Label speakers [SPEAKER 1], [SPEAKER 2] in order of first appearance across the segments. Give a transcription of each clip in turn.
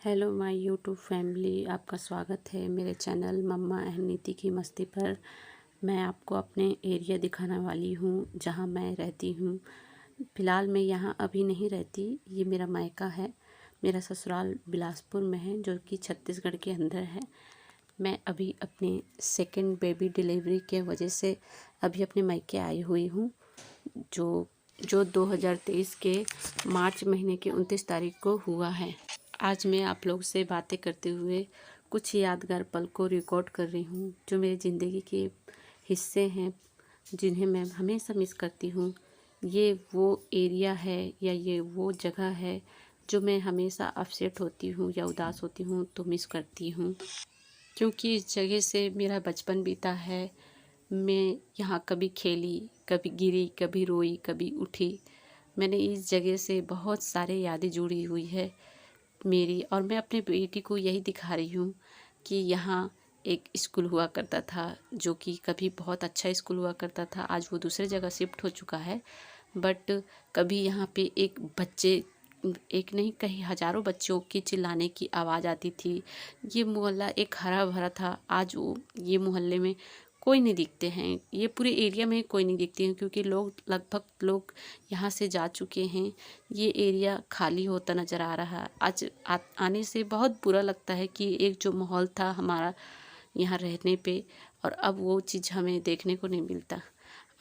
[SPEAKER 1] Hello my YouTube family, आपका स्वागत है मेरे चैनल मम्मा एंड नीति की मस्ती पर। मैं आपको अपने एरिया दिखाने वाली हूँ जहाँ मैं रहती हूँ। फ़िलहाल मैं यहाँ अभी नहीं रहती, ये मेरा मायका है। मेरा ससुराल बिलासपुर में है जो कि छत्तीसगढ़ के अंदर है। मैं अभी अपने सेकंड बेबी डिलीवरी के वजह से अभी अपने मायके आई हुई हूँ, जो 2023 के मार्च महीने के 29 तारीख को हुआ है। आज मैं आप लोग से बातें करते हुए कुछ यादगार पल को रिकॉर्ड कर रही हूँ जो मेरी ज़िंदगी के हिस्से हैं, जिन्हें मैं हमेशा मिस करती हूँ। ये वो एरिया है या ये वो जगह है जो मैं हमेशा अपसेट होती हूँ या उदास होती हूँ तो मिस करती हूँ, क्योंकि इस जगह से मेरा बचपन बीता है। मैं यहाँ कभी खेली, कभी गिरी, कभी रोई, कभी उठी। मैंने इस जगह से बहुत सारे यादें जुड़ी हुई है मेरी, और मैं अपने बेटी को यही दिखा रही हूँ कि यहाँ एक स्कूल हुआ करता था जो कि कभी बहुत अच्छा स्कूल हुआ करता था। आज वो दूसरे जगह शिफ्ट हो चुका है, बट कभी यहाँ पे एक नहीं कहीं हज़ारों बच्चों की चिल्लाने की आवाज़ आती थी। ये मोहल्ला एक हरा भरा था। आज वो ये मोहल्ले में कोई नहीं दिखते हैं, ये पूरे एरिया में कोई नहीं दिखते हैं, क्योंकि लोग यहाँ से जा चुके हैं। ये एरिया खाली होता नज़र आ रहा है। आज आने से बहुत बुरा लगता है कि एक जो माहौल था हमारा यहाँ रहने पे, और अब वो चीज़ हमें देखने को नहीं मिलता।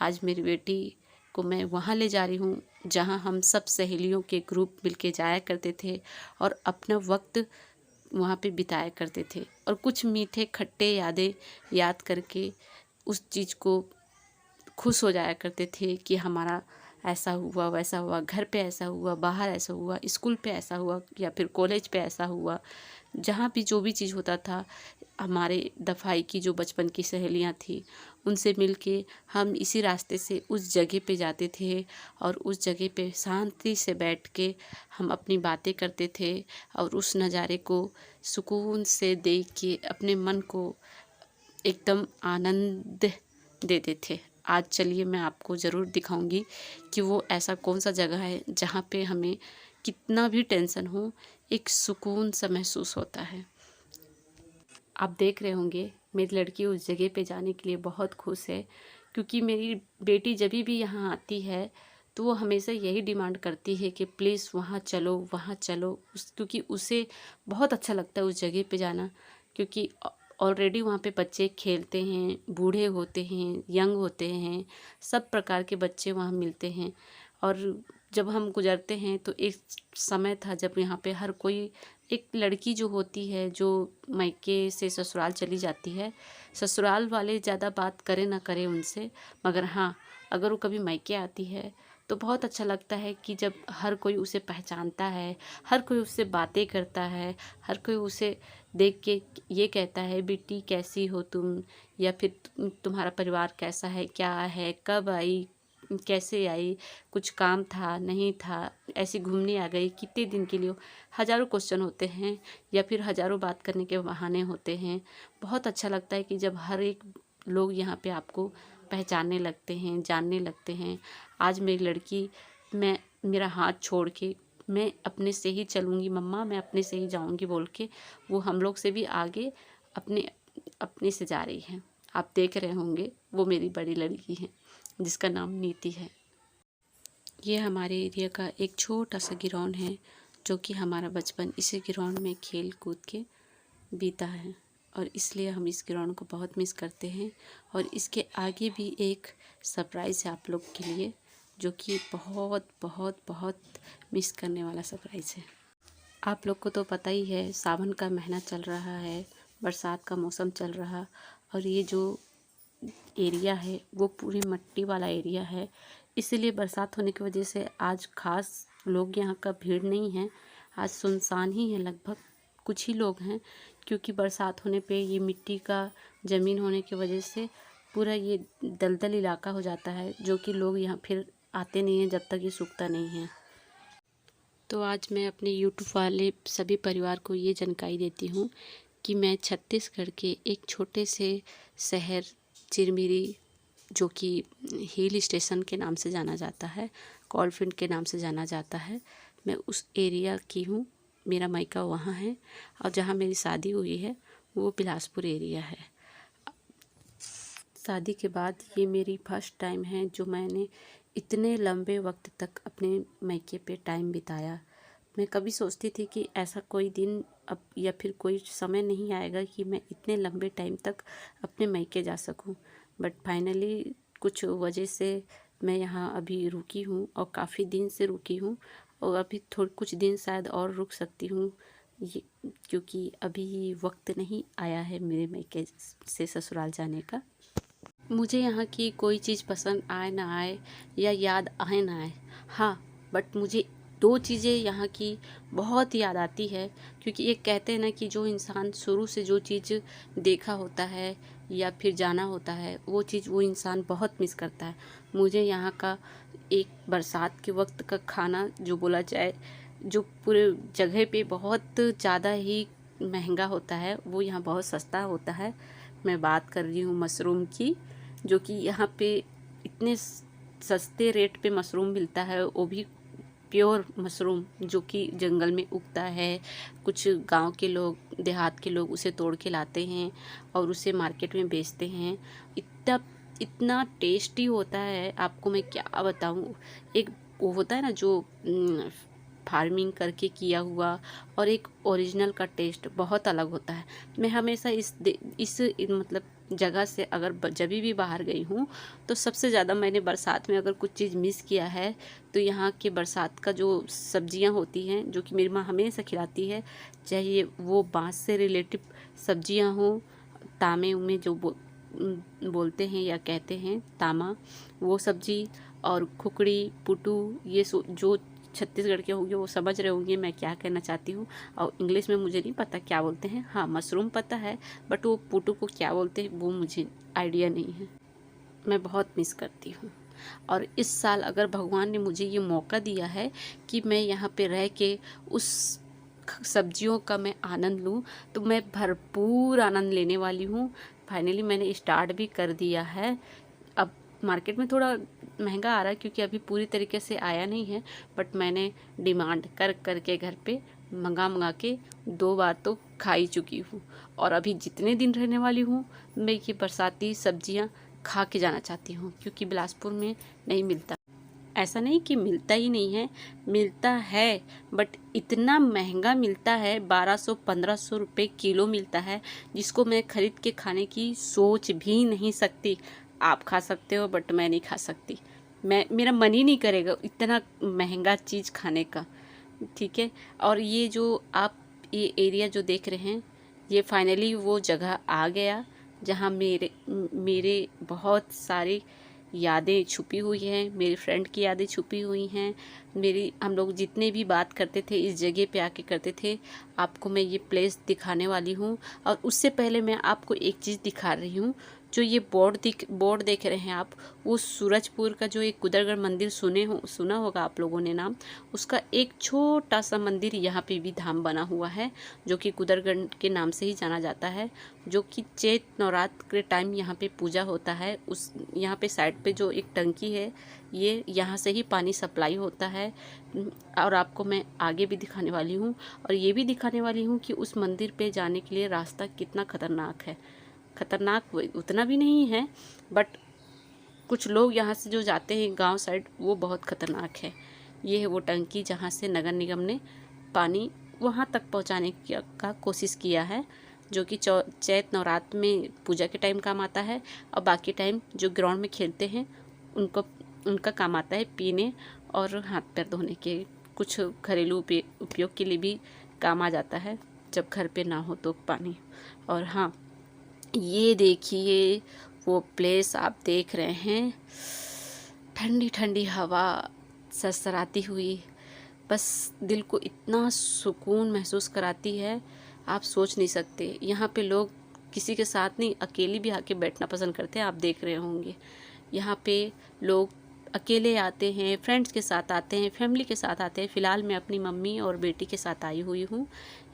[SPEAKER 1] आज मेरी बेटी को मैं वहाँ ले जा रही हूँ जहाँ हम सब सहेलियों के ग्रुप मिलके जाया करते थे और अपना वक्त वहाँ पे बिताया करते थे, और कुछ मीठे खट्टे यादें याद करके उस चीज़ को खुश हो जाया करते थे कि हमारा ऐसा हुआ, वैसा हुआ, घर पे ऐसा हुआ, बाहर ऐसा हुआ, स्कूल पे ऐसा हुआ या फिर कॉलेज पे ऐसा हुआ। जहाँ भी जो भी चीज़ होता था, हमारे दफ़ाई की जो बचपन की सहेलियाँ थी उनसे मिलके हम इसी रास्ते से उस जगह पे जाते थे, और उस जगह पे शांति से बैठ के हम अपनी बातें करते थे और उस नज़ारे को सुकून से देख के अपने मन को एकदम आनंद देते थे। आज चलिए मैं आपको ज़रूर दिखाऊंगी कि वो ऐसा कौन सा जगह है जहाँ पे हमें कितना भी टेंशन हो, एक सुकून सा महसूस होता है। आप देख रहे होंगे मेरी लड़की उस जगह पे जाने के लिए बहुत खुश है, क्योंकि मेरी बेटी जब भी यहाँ आती है तो वो हमेशा यही डिमांड करती है कि प्लीज़ वहाँ चलो, वहाँ चलो। क्योंकि उसे बहुत अच्छा लगता है उस जगह पे जाना, क्योंकि ऑलरेडी वहाँ पे बच्चे खेलते हैं, बूढ़े होते हैं, यंग होते हैं, सब प्रकार के बच्चे वहाँ मिलते हैं। और जब हम गुजरते हैं तो एक समय था जब यहाँ पे हर कोई, एक लड़की जो होती है जो मायके से ससुराल चली जाती है, ससुराल वाले ज़्यादा बात करें ना करें उनसे, मगर हाँ अगर वो कभी मायके आती है तो बहुत अच्छा लगता है कि जब हर कोई उसे पहचानता है, हर कोई उससे बातें करता है, हर कोई उसे देख के ये कहता है बेटी कैसी हो तुम, या फिर तुम्हारा परिवार कैसा है, क्या है, कब आई, कैसे आई, कुछ काम था नहीं था, ऐसे घूमने आ गई, कितने दिन के लिए हो। हज़ारों क्वेश्चन होते हैं या फिर हज़ारों बात करने के बहाने होते हैं। बहुत अच्छा लगता है कि जब हर एक लोग यहाँ पे आपको पहचानने लगते हैं, जानने लगते हैं। आज मेरी लड़की, मैं मेरा हाथ छोड़ के मैं अपने से ही चलूँगी मम्मा, मैं अपने से ही जाऊँगी बोल के वो हम लोग से भी आगे अपने अपने से जा रही है। आप देख रहे होंगे वो मेरी बड़ी लड़की है जिसका नाम नीति है। ये हमारे एरिया का एक छोटा सा ग्राउंड है जो कि हमारा बचपन इसी ग्राउंड में खेल कूद के बीता है, और इसलिए हम इस ग्राउंड को बहुत मिस करते हैं। और इसके आगे भी एक सरप्राइज़ है आप लोग के लिए, जो कि बहुत बहुत बहुत मिस करने वाला सरप्राइज़ है। आप लोग को तो पता ही है, सावन का महीना चल रहा है, बरसात का मौसम चल रहा, और ये जो एरिया है वो पूरी मिट्टी वाला एरिया है। इसीलिए बरसात होने की वजह से आज खास लोग यहाँ का भीड़ नहीं है। आज सुनसान ही है, लगभग कुछ ही लोग हैं, क्योंकि बरसात होने पे ये मिट्टी का ज़मीन होने की वजह से पूरा ये दलदल इलाका हो जाता है, जो कि लोग यहाँ फिर आते नहीं हैं जब तक ये सूखता नहीं है। तो आज मैं अपने यूट्यूब वाले सभी परिवार को ये जानकारी देती हूँ कि मैं छत्तीसगढ़ के एक छोटे से शहर चिरमिरी, जो कि हिल स्टेशन के नाम से जाना जाता है, कोलफील्ड के नाम से जाना जाता है, मैं उस एरिया की हूँ। मेरा मायका वहाँ है और जहाँ मेरी शादी हुई है वो बिलासपुर एरिया है। शादी के बाद ये मेरी फर्स्ट टाइम है जो मैंने इतने लंबे वक्त तक अपने मायके पे टाइम बिताया। मैं कभी सोचती थी कि ऐसा कोई दिन अब या फिर कोई समय नहीं आएगा कि मैं इतने लंबे टाइम तक अपने मायके जा सकूं, बट फाइनली कुछ वजह से मैं यहाँ अभी रुकी हूँ और काफ़ी दिन से रुकी हूँ और अभी थोड़े कुछ दिन शायद और रुक सकती हूँ, ये क्योंकि अभी वक्त नहीं आया है मेरे मायके से ससुराल जाने का। मुझे यहाँ की कोई चीज़ पसंद आए ना आए या याद आए ना आए, हाँ, बट मुझे दो चीज़ें यहाँ की बहुत याद आती है, क्योंकि ये कहते हैं ना कि जो इंसान शुरू से जो चीज़ देखा होता है या फिर जाना होता है वो चीज़ वो इंसान बहुत मिस करता है। मुझे यहाँ का एक बरसात के वक्त का खाना जो बोला जाए, जो पूरे जगह पे बहुत ज़्यादा ही महंगा होता है, वो यहाँ बहुत सस्ता होता है। मैं बात कर रही हूँ मशरूम की, जो कि यहाँ पे इतने सस्ते रेट पे मशरूम मिलता है, वो भी प्योर मशरूम जो कि जंगल में उगता है। कुछ गांव के लोग, देहात के लोग उसे तोड़ के लाते हैं और उसे मार्केट में बेचते हैं। इतना इतना टेस्टी होता है, आपको मैं क्या बताऊँ। एक वो होता है ना जो फार्मिंग करके किया हुआ, और एक ओरिजिनल का टेस्ट बहुत अलग होता है। मैं हमेशा इस मतलब जगह से अगर जब भी बाहर गई हूँ तो सबसे ज़्यादा मैंने बरसात में अगर कुछ चीज़ मिस किया है तो यहाँ के बरसात का जो सब्जियाँ होती हैं, जो कि मेरी माँ हमेशा खिलाती है, चाहे वो बाँस से रिलेटिव सब्जियाँ हों, तामे उमे जो बोलते हैं या कहते हैं तामा, वो सब्जी, और खुकड़ी पुटू, ये जो छत्तीसगढ़ के होंगे वो समझ रहे होंगे मैं क्या कहना चाहती हूँ। और इंग्लिश में मुझे नहीं पता क्या बोलते हैं, हाँ मशरूम पता है, बट वो पुटू को क्या बोलते हैं वो मुझे आइडिया नहीं है। मैं बहुत मिस करती हूँ। और इस साल अगर भगवान ने मुझे ये मौका दिया है कि मैं यहाँ पे रह के उस सब्जियों का मैं आनंद लूँ, तो मैं भरपूर आनंद लेने वाली हूँ। फाइनली मैंने स्टार्ट भी कर दिया है। अब मार्केट में थोड़ा महंगा आ रहा है क्योंकि अभी पूरी तरीके से आया नहीं है, बट मैंने डिमांड कर के घर पे मंगा के 2 बार तो खा ही चुकी हूँ। और अभी जितने दिन रहने वाली हूँ मैं ये बरसाती सब्जियाँ खा के जाना चाहती हूँ, क्योंकि बिलासपुर में नहीं मिलता। ऐसा नहीं कि मिलता ही नहीं है, मिलता है, बट इतना महंगा मिलता है, 1200-1500 रुपये किलो मिलता है, जिसको मैं खरीद के खाने की सोच भी नहीं सकती। आप खा सकते हो बट मैं नहीं खा सकती, मेरा मन ही नहीं करेगा इतना महंगा चीज़ खाने का, ठीक है। और ये जो आप ये एरिया जो देख रहे हैं, ये फाइनली वो जगह आ गया जहाँ मेरे बहुत सारी यादें छुपी हुई हैं, मेरी फ्रेंड की यादें छुपी हुई हैं। हम लोग जितने भी बात करते थे इस जगह पे आके करते थे। आपको मैं ये प्लेस दिखाने वाली हूँ, और उससे पहले मैं आपको एक चीज़ दिखा रही हूँ। जो ये बोर्ड देख रहे हैं आप, वो सूरजपुर का जो एक कुदरगढ़ मंदिर सुना होगा आप लोगों ने नाम, उसका एक छोटा सा मंदिर यहाँ पे भी धाम बना हुआ है, जो कि कुदरगढ़ के नाम से ही जाना जाता है, जो कि चैत नवरात्र के टाइम यहाँ पे पूजा होता है। उस यहाँ पे साइड पे जो एक टंकी है, ये यहाँ से ही पानी सप्लाई होता है। और आपको मैं आगे भी दिखाने वाली हूँ, और ये भी दिखाने वाली हूँ कि उस मंदिर पे जाने के लिए रास्ता कितना खतरनाक है। खतरनाक उतना भी नहीं है, बट कुछ लोग यहाँ से जो जाते हैं गांव साइड, वो बहुत खतरनाक है। ये है वो टंकी जहाँ से नगर निगम ने पानी वहाँ तक पहुँचाने का कोशिश किया है, जो कि चैत नवरात्र में पूजा के टाइम काम आता है, और बाकी टाइम जो ग्राउंड में खेलते हैं उनका काम आता है पीने और हाथ पैर धोने के। कुछ घरेलू उपयोग के लिए भी काम आ जाता है जब घर पे ना हो तो पानी। और हाँ, ये देखिए वो प्लेस आप देख रहे हैं, ठंडी ठंडी हवा सरसराती हुई, बस दिल को इतना सुकून महसूस कराती है, आप सोच नहीं सकते। यहाँ पे लोग किसी के साथ नहीं, अकेले भी आके बैठना पसंद करते हैं। आप देख रहे होंगे यहाँ पे लोग अकेले आते हैं, फ्रेंड्स के साथ आते हैं, फैमिली के साथ आते हैं। फ़िलहाल मैं अपनी मम्मी और बेटी के साथ आई हुई हूँ।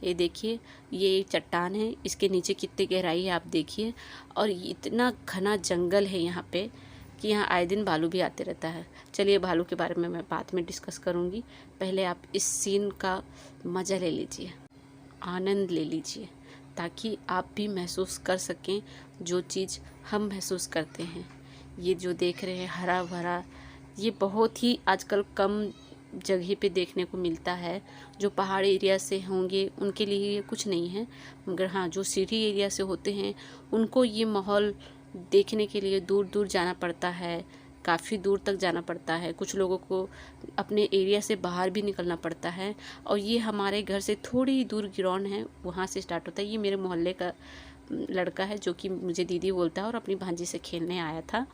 [SPEAKER 1] ये देखिए, ये चट्टान है, इसके नीचे कितनी गहराई है आप देखिए, और इतना घना जंगल है यहाँ पे कि यहाँ आए दिन भालू भी आते रहता है। चलिए भालू के बारे में मैं बाद में डिस्कस करूँगी, पहले आप इस सीन का मज़ा ले लीजिए, आनंद ले लीजिए, ताकि आप भी महसूस कर सकें जो चीज़ हम महसूस करते हैं। ये जो देख रहे हैं हरा भरा, ये बहुत ही आजकल कम जगह पे देखने को मिलता है। जो पहाड़ी एरिया से होंगे उनके लिए ये कुछ नहीं है, मगर हाँ जो सिटी एरिया से होते हैं उनको ये माहौल देखने के लिए दूर दूर जाना पड़ता है, काफ़ी दूर तक जाना पड़ता है। कुछ लोगों को अपने एरिया से बाहर भी निकलना पड़ता है। और ये हमारे घर से थोड़ी दूर गिरौन है, वहाँ से स्टार्ट होता है। ये मेरे मोहल्ले का लड़का है जो कि मुझे दीदी बोलता है और अपनी भांजी से खेलने आया था।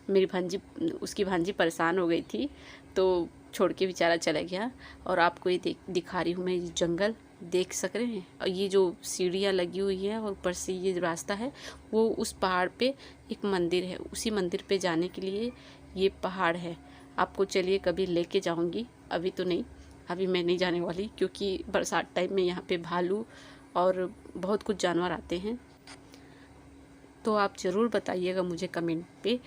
[SPEAKER 1] मेरी भांजी, उसकी भांजी परेशान हो गई थी तो छोड़ के बेचारा चला गया। और आपको ये दिखा रही हूँ मैं, ये जंगल देख सक रहे हैं। और ये जो सीढ़ियाँ लगी हुई हैं और ऊपर से ये रास्ता है, वो उस पहाड़ पे एक मंदिर है, उसी मंदिर पे जाने के लिए ये पहाड़ है। आपको चलिए कभी लेके जाऊंगी, अभी तो नहीं, अभी मैं नहीं जाने वाली, क्योंकि बरसात टाइम में यहाँ पे भालू और बहुत कुछ जानवर आते हैं। तो आप ज़रूर बताइएगा मुझे कमेंट पे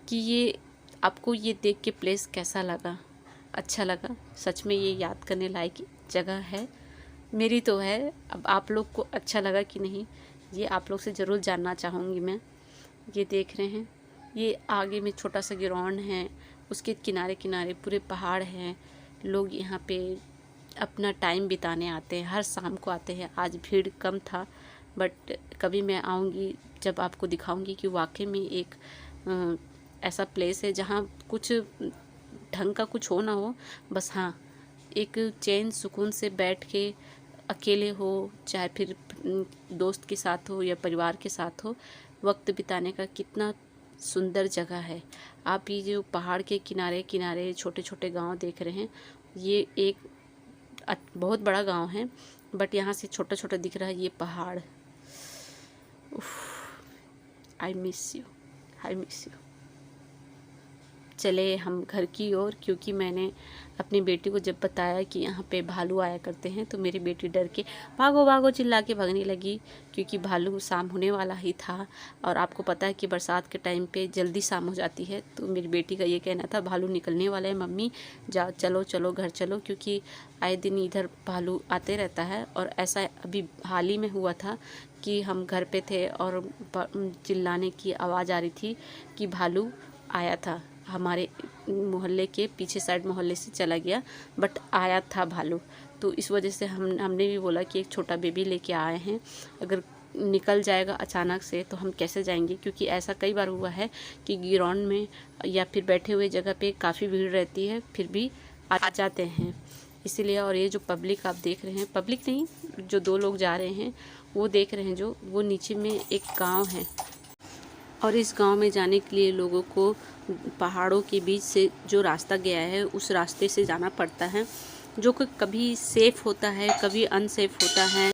[SPEAKER 1] कि ये आपको ये देख के प्लेस कैसा लगा, अच्छा लगा। सच में ये याद करने लायक जगह है, मेरी तो है। अब आप लोग को अच्छा लगा कि नहीं, ये आप लोग से ज़रूर जानना चाहूँगी मैं। ये देख रहे हैं, ये आगे में छोटा सा ग्राउंड है, उसके किनारे किनारे पूरे पहाड़ हैं। लोग यहाँ पे अपना टाइम बिताने आते हैं, हर शाम को आते हैं। आज भीड़ कम था, बट कभी मैं आऊँगी जब आपको दिखाऊंगी कि वाकई में एक ऐसा प्लेस है जहाँ कुछ ढंग का कुछ हो ना हो, बस हाँ एक चैन सुकून से बैठ के अकेले हो, चाहे फिर दोस्त के साथ हो या परिवार के साथ हो, वक्त बिताने का कितना सुंदर जगह है। आप ये जो पहाड़ के किनारे किनारे छोटे छोटे गांव देख रहे हैं, ये एक बहुत बड़ा गांव है, बट यहाँ से छोटा छोटा दिख रहा है ये पहाड़। I miss you, I miss you. चले हम घर की ओर, क्योंकि मैंने अपनी बेटी को जब बताया कि यहाँ पे भालू आया करते हैं तो मेरी बेटी डर के भागो भागो चिल्ला के भागने लगी, क्योंकि भालू शाम होने वाला ही था। और आपको पता है कि बरसात के टाइम पे जल्दी शाम हो जाती है। तो मेरी बेटी का ये कहना था भालू निकलने वाला है मम्मी, जाओ चलो चलो घर चलो, क्योंकि आए दिन इधर भालू आते रहता है। और ऐसा अभी हाल ही में हुआ था कि हम घर पे थे और चिल्लाने की आवाज़ आ रही थी कि भालू आया था। हमारे मोहल्ले के पीछे साइड मोहल्ले से चला गया, बट आया था भालू। तो इस वजह से हमने भी बोला कि एक छोटा बेबी लेके आए हैं, अगर निकल जाएगा अचानक से तो हम कैसे जाएंगे, क्योंकि ऐसा कई बार हुआ है कि ग्राउंड में या फिर बैठे हुए जगह पे काफ़ी भीड़ रहती है, फिर भी आ जाते हैं इसीलिए। और ये जो पब्लिक आप देख रहे हैं, पब्लिक नहीं, जो दो लोग जा रहे हैं वो देख रहे हैं, जो वो नीचे में एक गाँव है और इस गांव में जाने के लिए लोगों को पहाड़ों के बीच से जो रास्ता गया है उस रास्ते से जाना पड़ता है, जो कि कभी सेफ़ होता है कभी अनसेफ होता है।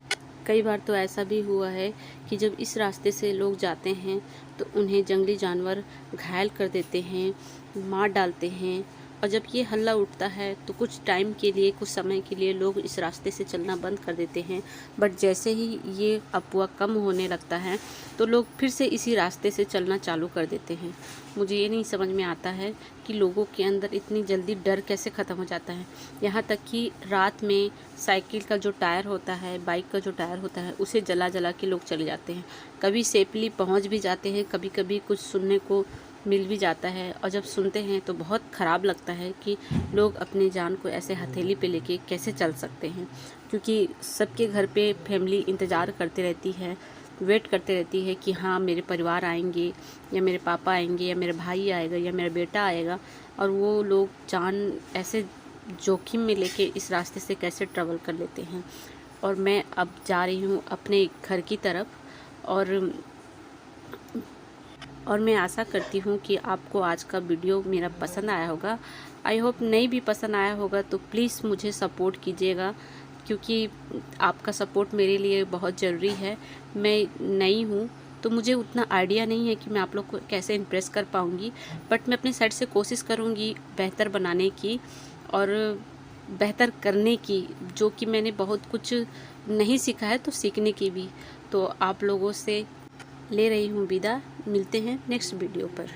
[SPEAKER 1] कई बार तो ऐसा भी हुआ है कि जब इस रास्ते से लोग जाते हैं तो उन्हें जंगली जानवर घायल कर देते हैं, मार डालते हैं। और जब ये हल्ला उठता है तो कुछ टाइम के लिए, कुछ समय के लिए लोग इस रास्ते से चलना बंद कर देते हैं। बट जैसे ही ये अफवाह कम होने लगता है तो लोग फिर से इसी रास्ते से चलना चालू कर देते हैं। मुझे ये नहीं समझ में आता है कि लोगों के अंदर इतनी जल्दी डर कैसे ख़त्म हो जाता है। यहाँ तक कि रात में साइकिल का जो टायर होता है, बाइक का जो टायर होता है, उसे जला जला के लोग चले जाते हैं। कभी सेफली पहुँच भी जाते हैं, कभी कभी कुछ सुनने को मिल भी जाता है। और जब सुनते हैं तो बहुत ख़राब लगता है कि लोग अपनी जान को ऐसे हथेली पे लेके कैसे चल सकते हैं, क्योंकि सबके घर पे फैमिली इंतज़ार करते रहती है, वेट करते रहती है कि हाँ मेरे परिवार आएंगे या मेरे पापा आएंगे या मेरा भाई आएगा या मेरा बेटा आएगा। और वो लोग जान ऐसे जोखिम में लेके इस रास्ते से कैसे ट्रैवल कर लेते हैं। और मैं अब जा रही हूँ अपने घर की तरफ, और मैं आशा करती हूँ कि आपको आज का वीडियो मेरा पसंद आया होगा। आई होप नहीं भी पसंद आया होगा तो प्लीज़ मुझे सपोर्ट कीजिएगा, क्योंकि आपका सपोर्ट मेरे लिए बहुत ज़रूरी है। मैं नई हूँ तो मुझे उतना आइडिया नहीं है कि मैं आप लोग को कैसे इम्प्रेस कर पाऊँगी, बट मैं अपने साइड से कोशिश करूँगी बेहतर बनाने की और बेहतर करने की, जो कि मैंने बहुत कुछ नहीं सीखा है तो सीखने की भी। तो आप लोगों से ले रही हूँ विदा, मिलते हैं नेक्स्ट वीडियो पर।